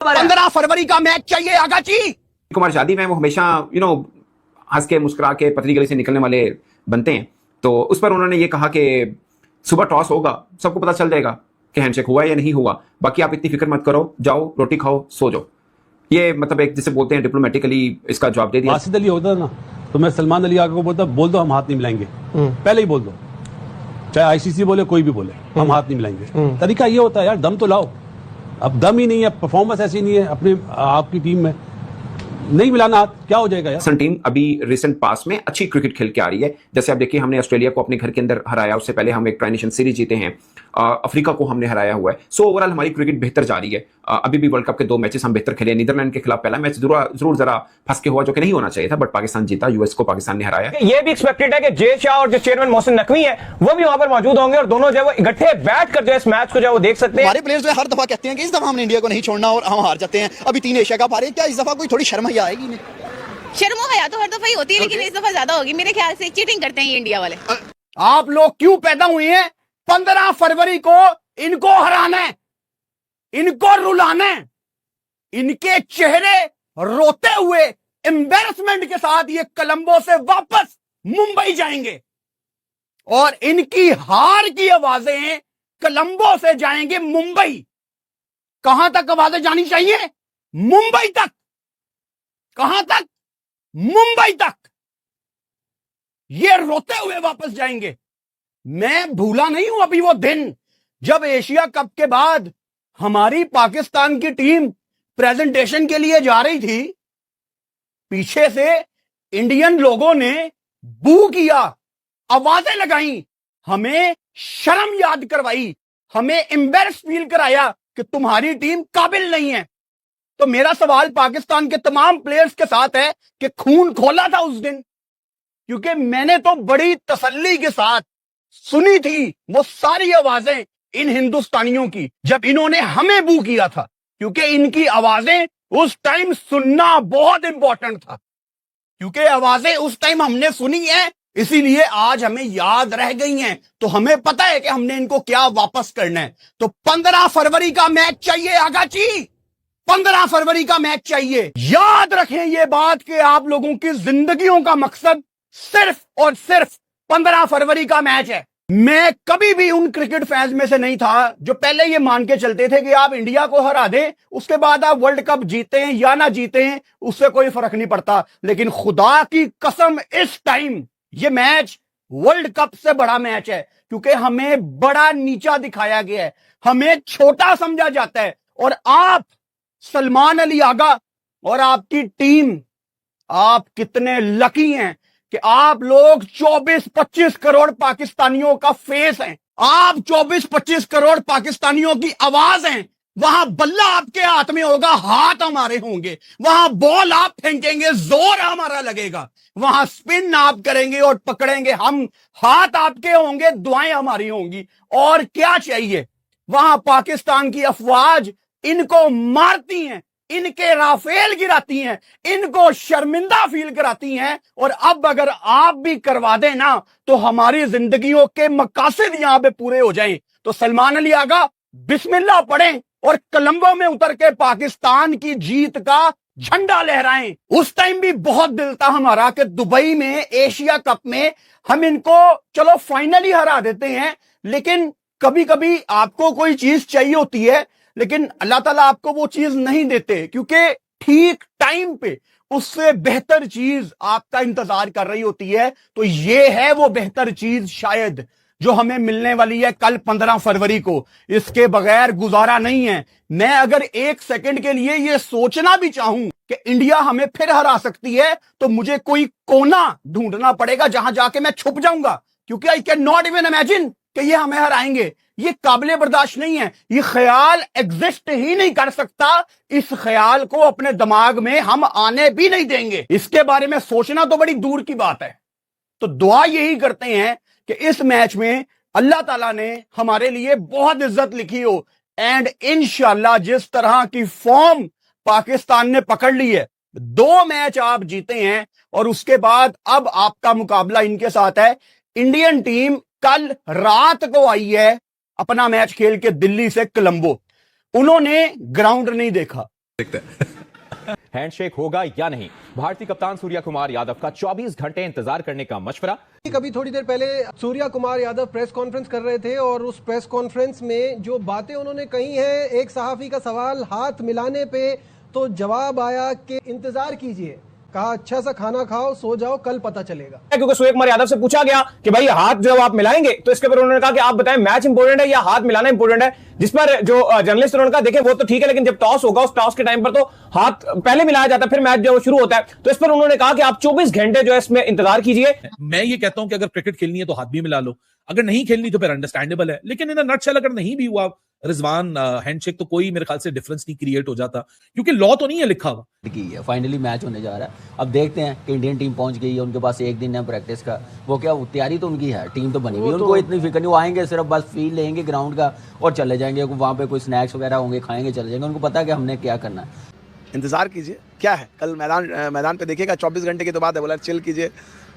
15 फरवरी का मैच चाहिए आगा जी। कुमार शादी में वो हमेशा हंस के मुस्कुरा के पतली गली से निकलने वाले बनते हैं। तो उस पर उन्होंने ये कहा कि सुबह टॉस होगा, सबको पता चल जाएगा कि हैंडशेक हुआ या नहीं हुआ, बाकी आप इतनी फिक्र मत करो, जाओ रोटी खाओ सो जाओ। ये मतलब एक जिसे बोलते हैं डिप्लोमेटिकली इसका जवाब दे दिया। वासिद अली होता ना तो मैं सलमान अली आगे को बोलता, बोल दो हम हाथ नहीं मिलाएंगे, पहले ही बोल दो, चाहे आईसीसी बोले कोई भी बोले, हम हाथ नहीं मिलाएंगे। तरीका ये होता है यार, दम तो लाओ। अब दम ही नहीं है, परफॉर्मेंस ऐसी नहीं है अपने आपकी टीम में, नहीं मिलाना हाथ, क्या हो जाएगा यार। टीम अभी रिसेंट पास में अच्छी क्रिकेट खेल के आ रही है। जैसे आप देखिए, हमने ऑस्ट्रेलिया को अपने घर के अंदर हराया, उससे पहले हम एक ट्राई नेशन सीरीज जीते हैं, अफ्रीका को हमने हराया हुआ है। सो ओवरऑल हमारी क्रिकेट बेहतर जा रही है। अभी भी वर्ल्ड कप के 2 मैचेस हम बेहतर खेले। नीदरलैंड के खिलाफ पहला मैच जरूर जरा फंस के हुआ, जो कि नहीं होना चाहिए था, बट पाकिस्तान जीता। यूएस को पाकिस्तान ने हराया। ये भी एक्सपेक्टेड है कि जे शाह और जो चेयरमैन मोहसिन नकवी है वो भी वहां पर मौजूद होंगे और दोनों जो है इकट्ठे बैठ कर जो इस मैच को जो वो देख सकते हैं। हमारे प्लेयर्स हर दफा कहते हैं कि इस दफा हमने इंडिया को नहीं छोड़ना और हम हार जाते हैं। अभी 3 एशिया कप हारे, क्या इस दफा कोई थोड़ी शर्म ही आएगी नहीं? शर्मो हया तो हर दफा ही होती है, लेकिन इस दफा ज्यादा होगी मेरे ख्याल से। चीटिंग करते हैं ये इंडिया वाले। आप लोग क्यों पैदा हुए हैं? 15 फरवरी को इनको हराना है, इनको रुलाना है। इनके चेहरे रोते हुए एम्बैरेसमेंट के साथ ये कोलंबो से वापस मुंबई जाएंगे और इनकी हार की आवाजें कोलंबो से जाएंगे मुंबई। कहां तक आवाजें जानी चाहिए? मुंबई तक। कहां तक? मुंबई तक। ये रोते हुए वापस जाएंगे। मैं भूला नहीं हूं अभी वो दिन जब एशिया कप के बाद हमारी पाकिस्तान की टीम प्रेजेंटेशन के लिए जा रही थी, पीछे से इंडियन लोगों ने बू किया, आवाजें लगाई, हमें शर्म याद करवाई, हमें एम्बैरेस फील कराया कि तुम्हारी टीम काबिल नहीं है। तो मेरा सवाल पाकिस्तान के तमाम प्लेयर्स के साथ है कि खून खोला था उस दिन? क्योंकि मैंने तो बड़ी तसल्ली के साथ सुनी थी वो सारी आवाजें इन हिंदुस्तानियों की जब इन्होंने हमें बू किया था, क्योंकि इनकी आवाजें उस टाइम सुनना बहुत इंपॉर्टेंट था। क्योंकि आवाजें उस टाइम हमने सुनी है, इसीलिए आज हमें याद रह गई हैं। तो हमें पता है कि हमने इनको क्या वापस करना है। तो 15 फरवरी का मैच चाहिए आगा जी, 15 फरवरी का मैच चाहिए। याद रखें ये बात कि आप लोगों की जिंदगियों का मकसद सिर्फ और सिर्फ 15 फरवरी का मैच है। मैं कभी भी उन क्रिकेट फैंस में से नहीं था जो पहले ये मान के चलते थे कि आप इंडिया को हरा दें, उसके बाद आप वर्ल्ड कप जीते हैं या ना जीते हैं उससे कोई फर्क नहीं पड़ता। लेकिन खुदा की कसम, इस टाइम ये मैच वर्ल्ड कप से बड़ा मैच है, क्योंकि हमें बड़ा नीचा दिखाया गया है, हमें छोटा समझा जाता है। और आप सलमान अली आगा और आपकी टीम, आप कितने लकी हैं कि आप लोग 24-25 करोड़ पाकिस्तानियों का फेस हैं। आप 24-25 करोड़ पाकिस्तानियों की आवाज हैं। वहां बल्ला आपके हाथ में होगा, हाथ हमारे होंगे। वहां बॉल आप फेंकेंगे, जोर हमारा लगेगा। वहां स्पिन आप करेंगे और पकड़ेंगे हम, हाथ आपके होंगे, दुआएं हमारी होंगी। और क्या चाहिए? वहां पाकिस्तान की अफवाज इनको मारती हैं, इनके राफेल गिराती हैं, इनको शर्मिंदा फील कराती हैं। और अब अगर आप भी करवा दें ना, तो हमारी जिंदगियों के मकासद यहां पे पूरे हो जाएं। तो सलमान अली आगा बिस्मिल्लाह पढ़ें और कोलंबो में उतर के पाकिस्तान की जीत का झंडा लहराएं। उस टाइम भी बहुत दिल था हमारा कि दुबई में एशिया कप में हम इनको चलो फाइनली हरा देते हैं, लेकिन कभी कभी आपको कोई चीज चाहिए होती है, लेकिन अल्लाह ताला आपको वो चीज नहीं देते, क्योंकि ठीक टाइम पे उससे बेहतर चीज आपका इंतजार कर रही होती है। तो ये है वो बेहतर चीज शायद जो हमें मिलने वाली है कल 15 फरवरी को। इसके बगैर गुजारा नहीं है। मैं अगर 1 सेकंड के लिए ये सोचना भी चाहूं कि इंडिया हमें फिर हरा सकती है, तो मुझे कोई कोना ढूंढना पड़ेगा जहां जाके मैं छुप जाऊंगा, क्योंकि I can not even imagine कि ये हमें हराएंगे। ये काबिले बर्दाश्त नहीं है। ये ख्याल एग्जिस्ट ही नहीं कर सकता। इस ख्याल को अपने दिमाग में हम आने भी नहीं देंगे। इसके बारे में सोचना तो बड़ी दूर की बात है। तो दुआ यही करते हैं कि इस मैच में अल्लाह ताला ने हमारे लिए बहुत इज्जत लिखी हो। एंड इंशाल्लाह जिस तरह की फॉर्म पाकिस्तान ने पकड़ ली है, 2 मैच आप जीते हैं और उसके बाद अब आपका मुकाबला इनके साथ है। इंडियन टीम कल रात को आई है अपना मैच खेल के दिल्ली से कोलंबो। उन्होंने ग्राउंड नहीं देखा, हैंडशेक होगा या नहीं, भारतीय कप्तान सूर्या कुमार यादव का 24 घंटे इंतजार करने का मशवरा। कभी थोड़ी देर पहले सूर्या कुमार यादव प्रेस कॉन्फ्रेंस कर रहे थे और उस प्रेस कॉन्फ्रेंस में जो बातें उन्होंने कही हैं, एक सहाफी का सवाल हाथ मिलाने पे तो जवाब आया कि इंतजार कीजिए, कहा अच्छा सा खाना खाओ, सो जाओ, कल पता चलेगा। क्योंकि सूर्य कुमार यादव से पूछा गया कि भाई हाथ जो आप मिलाएंगे, तो इसके ऊपर उन्होंने कहा कि आप बताएं मैच इंपोर्टेंट है या हाथ मिलाना इंपोर्टेंट है। जिस पर जो जर्नलिस्ट उन्होंने कहा देखें वो तो ठीक है, लेकिन जब टॉस होगा उस टॉस के टाइम पर तो हाथ पहले मिलाया जाता है, फिर मैच जो शुरू होता है। तो इस पर उन्होंने कहा कि आप 24 घंटे जो है इसमें इंतजार कीजिए। मैं ये कहता हूं कि अगर क्रिकेट खेलनी है तो हाथ भी मिला लो, अगर नहीं खेलनी तो फिर अंडरस्टैंडेबल है, लेकिन इन अ नटशेल अगर नहीं भी हुआ रिजवान हैंडशेक तो कोई मेरे ख्याल से डिफरेंस नहीं क्रिएट हो जाता, क्योंकि लॉ तो नहीं है लिखा हुआ। फाइनली मैच होने जा रहा है, अब देखते हैं कि इंडियन टीम पहुंच गई है, उनके पास एक दिन है प्रैक्टिस का, वो क्या तैयारी तो उनकी है, टीम तो बनी हुई है, उनको इतनी फिक्र नहीं, वो आएंगे सिर्फ बस फील लेंगे ग्राउंड का और चले जाएंगे, वहाँ पे कोई स्नैक्स वगैरह होंगे, खाएंगे, चले जाएंगे, उनको पता है कि हमने क्या करना है। इंतजार कीजिए, क्या है कल मैदान पे देखिएगा, 24 घंटे की तो बात है, बोला चिल कीजिए।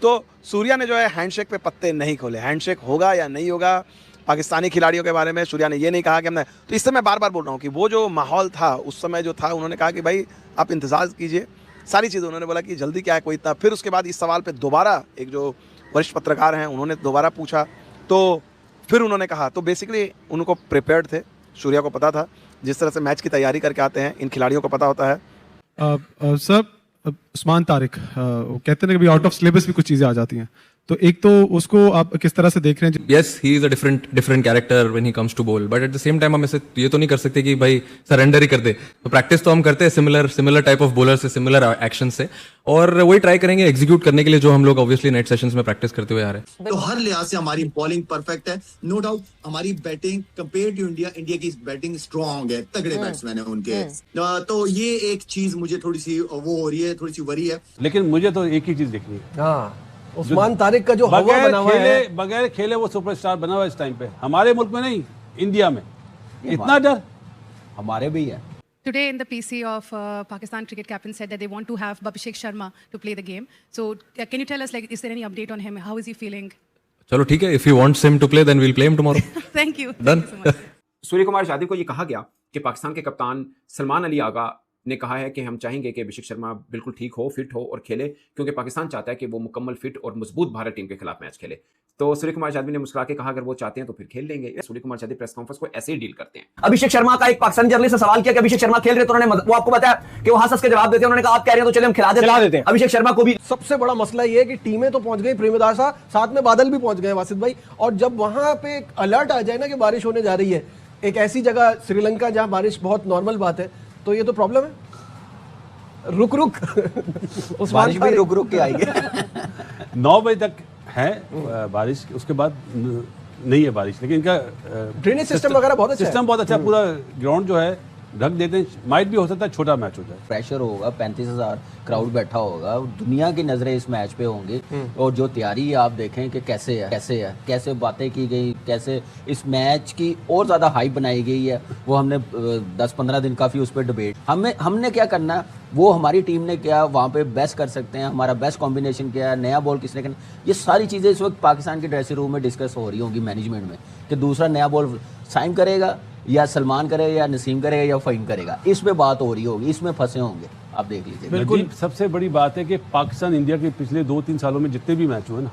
तो सूर्या ने जो है हैंडशेक पे पत्ते नहीं खोले, हैंडशेक होगा या नहीं होगा, पाकिस्तानी खिलाड़ियों के बारे में सूर्या ने ये नहीं कहा कि हमने, तो इससे मैं बार बार बोल रहा हूँ कि वो जो माहौल था उस समय जो था, उन्होंने कहा कि भाई आप इंतजार कीजिए, सारी चीज़ें उन्होंने बोला कि जल्दी क्या है कोई इतना। फिर उसके बाद इस सवाल पे दोबारा एक जो वरिष्ठ पत्रकार हैं उन्होंने दोबारा पूछा, तो फिर उन्होंने कहा, तो बेसिकली उनको प्रिपेयर्ड थे, सूर्या को पता था जिस तरह से मैच की तैयारी करके आते हैं, इन खिलाड़ियों को पता होता है। सर उस्मान तारिक कहते हैं कि आउट ऑफ सिलेबस भी कुछ चीज़ें आ जाती हैं, तो एक तो उसको आप किस तरह से देख रहे हैं? Yes, he is a different character when he comes to ball, but at the same time हम ऐसे ये तो नहीं कर सकते कि भाई सरेंडर ही कर दे। तो प्रैक्टिस तो हम करते हैं सिमिलर टाइप ऑफ बॉलर से, सिमिलर एक्शन से, और वही ट्राई करेंगे एग्जीक्यूट करने के लिए जो हम लोग ऑब्वियसली नेट सेशंस में प्रैक्टिस करते हुए आ रहे हैं। तो हर लिहाज से हमारी बॉलिंग परफेक्ट है, नो डाउट। हमारी बैटिंग कंपेयर टू इंडिया की बैटिंग स्ट्रॉन्ग है, तगड़े बैट्समैन है उनके, तो ये एक चीज मुझे थोड़ी सी वो हो रही है, थोड़ी सी वरी है। लेकिन मुझे तो एक ही चीज देखनी है, हाँ, उस्मान तारिक का जो हवा बना हुआ है, बगैर खेले वो सुपरस्टार बना हुआ है इस टाइम पे, हमारे मुल्क में नहीं, इंडिया में। इतना डर हमारे भी है। Today in the PC of Pakistan cricket captain said that they want to have Abhishek Sharma to play the game. So can you tell us, like, is there any update on him? How is he feeling? चलो ठीक है, if he wants him to play then we'll play him tomorrow. Thank you. Done. Thank you so much. Surya Kumar Yadav को ये कहा गया कि पाकिस्तान के कप्तान सलमान अली आगा ने कहा है कि हम चाहेंगे कि अभिषेक शर्मा बिल्कुल ठीक हो, फिट हो और खेले, क्योंकि पाकिस्तान चाहता है कि वो मुकम्मल फिट और मजबूत भारत टीम के खिलाफ मैच खेले। तो सूर्य कुमार यादव ने मुस्कुरा के कहा अगर वो चाहते हैं तो फिर खेल लेंगे। सूर्य कुमार यादव प्रेस कॉन्फ्रेंस को ऐसे ही डील करते हैं। अभिषेक शर्मा का एक पाकिस्तानी जर्नलिस्ट ने सवाल किया कि अभिषेक शर्मा खेल रहे, तो उन्होंने वो आपको बताया कि वो हंस के जवाब देते हैं, उन्होंने कहा आप कह रहे हैं तो चले हम खिला देते हैं अभिषेक शर्मा को भी। सबसे बड़ा मसला ये है कि टीमें तो पहुंच गई, प्रेमदासा साथ में बादल भी पहुंच गए वासिद भाई, और जब वहां पे अलर्ट आ जाए ना कि बारिश होने जा रही है, एक ऐसी जगह श्रीलंका जहां बारिश बहुत नॉर्मल बात है, तो ये तो प्रॉब्लम है। रुक बारिश भी रुक के आएगी। 9 बजे तक है बारिश, उसके बाद नहीं है बारिश, लेकिन इनका ड्रेनेज सिस्टम वगैरह बहुत अच्छा है, सिस्टम बहुत अच्छा, पूरा ग्राउंड जो है ढक देते हैं, माइट भी हो सकता है छोटा मैच हो जाए। प्रेशर होगा, 35,000 क्राउड बैठा होगा, दुनिया की नजरें इस मैच पे होंगी, और जो तैयारी आप देखें कि कैसे बातें की गई, कैसे इस मैच की और ज्यादा हाइप बनाई गई है, वो हमने 10-15 दिन काफी उस पर डिबेट, हमने क्या करना है, वो हमारी टीम ने क्या वहाँ पे बेस्ट कर सकते हैं, हमारा बेस्ट कॉम्बिनेशन क्या है, नया बॉल किसने करना, ये सारी चीज़ें इस वक्त पाकिस्तान के ड्रेसिंग रूम में डिस्कस हो रही होंगी मैनेजमेंट में, कि दूसरा नया बॉल साइम करेगा या सलमान करेगा या नसीम करेगा या फ़हीम करेगा, इस पे बात हो रही होगी, इसमें फंसे होंगे, आप देख लीजिए। बिल्कुल सबसे बड़ी बात है कि पाकिस्तान इंडिया के पिछले 2-3 सालों में जितने भी मैच हुए ना,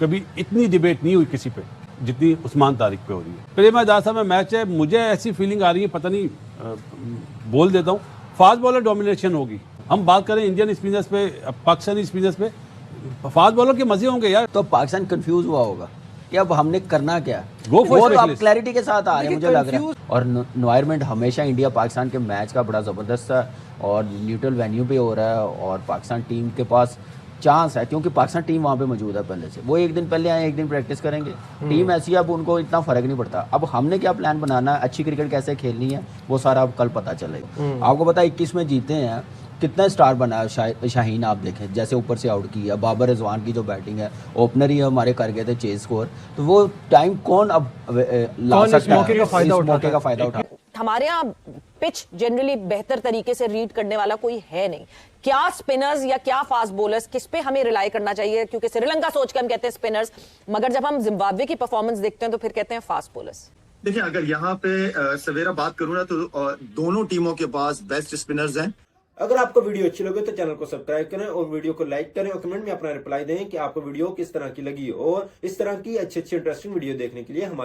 कभी इतनी डिबेट नहीं हुई किसी पे जितनी उस्मान तारिक पे हो रही है। प्रेमदासा में मैच है, मुझे ऐसी फीलिंग आ रही है, पता नहीं, बोल देता हूँ, फास्ट बॉलर डोमिनेशन होगी। हम बात करें इंडियन स्पिनर्स पे, पाकिस्तानी स्पिनर्स पे, फास्ट बॉलर के मजे होंगे यार। तो पाकिस्तान कंफ्यूज हुआ होगा कि अब हमने करना क्या, वो तो आप क्लैरिटी के साथ आ रहे हैं मुझे लग रहा है। और एनवायरनमेंट हमेशा इंडिया पाकिस्तान के मैच का बड़ा ज़बरदस्त है, और न्यूट्रल वेन्यू पे हो रहा है, और पाकिस्तान टीम के पास चांस है, क्योंकि पाकिस्तान टीम वहाँ पे मौजूद है पहले से, वो एक दिन पहले आए, एक दिन प्रैक्टिस करेंगे, टीम ऐसी है, अब उनको इतना फ़र्क नहीं पड़ता। अब हमने क्या प्लान बनाना है, अच्छी क्रिकेट कैसे खेलनी है, वो सारा अब कल पता चलेगा। आपको पता है 21 में जीते हैं, कितना स्टार बना शाहीन, आप देखें जैसे ऊपर से आउट किया, बाबर रिजवान की जो बैटिंग है, ओपनर ही हमारे कर गए थे चेज स्कोर, तो वो टाइम कौन अब ला सकता है, मौके का फायदा उठा। हमारे यहाँ पिच जनरली बेहतर तरीके से रीड करने वाला कोई है नहीं, क्या स्पिनर्स या क्या फास्ट बॉलर्स, किस पे हमें रिलाई करना चाहिए, क्योंकि श्रीलंका सोच के हम कहते हैं स्पिनर्स, मगर जब हम जिम्बाब्वे की परफॉर्मेंस देखते हैं तो फिर कहते हैं फास्ट बॉलर्स। देखिए अगर यहाँ पे सवेरा बात करूँ ना तो दोनों टीमों के पास बेस्ट स्पिनर्स हैं। अगर आपको वीडियो अच्छी लगे तो चैनल को सब्सक्राइब करें और वीडियो को लाइक करें और कमेंट में अपना रिप्लाई दें कि आपको वीडियो किस तरह की लगी और इस तरह की अच्छी इंटरेस्टिंग वीडियो देखने के लिए हमारे